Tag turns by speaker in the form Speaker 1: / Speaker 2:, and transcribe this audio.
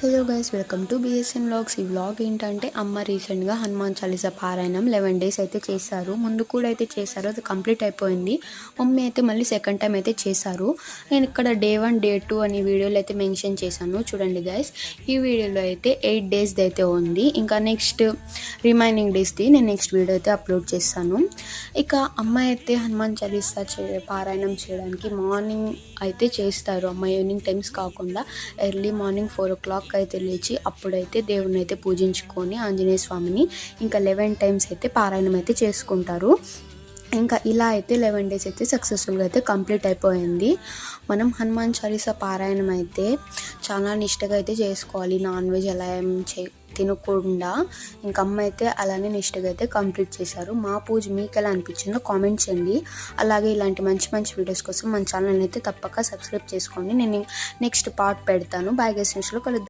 Speaker 1: Hello guys, welcome to BSN vlogs. ఈ vlog ఏంటంటే అమ్మ రీసెంట్గా హనుమాన్ చాలీసా పారాయణం 11 days అయితే చేశారు. ముందు కూడా అయితే చేశారు, అది కంప్లీట్ అయిపోయింది. మమ్మీ అయితే మళ్ళీ సెకండ్ టైం అయితే చేశారు. నేను ఇక్కడ డే 1 డే 2 అని వీడియోలో అయితే మెన్షన్ చేశాను. చూడండి గైస్, ఈ వీడియోలో అయితే 8 days అయితే ఉంది. ఇంకా నెక్స్ట్ రిమైనింగ్ డేస్ది నేను నెక్స్ట్ వీడియో అయితే అప్లోడ్ చేస్తాను. ఇక అమ్మ అయితే హనుమాన్ చాలీసా పారాయణం చేయడానికి మార్నింగ్ అయితే చేస్తారు. అమ్మ ఈవినింగ్ టైమ్స్ కాకుండా ఎర్లీ మార్నింగ్ 4 o'clock అయితే లేచి అప్పుడైతే దేవుని అయితే పూజించుకొని ఆంజనేయ స్వామిని ఇంకా 11 times అయితే పారాయణం అయితే చేసుకుంటారు. ఇంకా ఇలా అయితే 11 days అయితే సక్సెస్ఫుల్గా అయితే కంప్లీట్ అయిపోయింది. మనం హనుమాన్ చాలీసా పారాయణం అయితే చాలా నిష్టగా అయితే చేసుకోవాలి. నాన్ వెజ్ అలా ఏం తినకుండా ఇంకా అమ్మ అయితే అలానే నిష్టగా అయితే కంప్లీట్ చేశారు. మా పూజ మీకు ఎలా అనిపించిందో కామెంట్ చేయండి. అలాగే ఇలాంటి మంచి మంచి వీడియోస్ కోసం మన ఛానల్ అయితే తప్పక సబ్స్క్రైబ్ చేసుకోండి. నేను నెక్స్ట్ పార్ట్ పెడతాను. బై గైస్, నెక్స్ట్లో కలుద్దాం.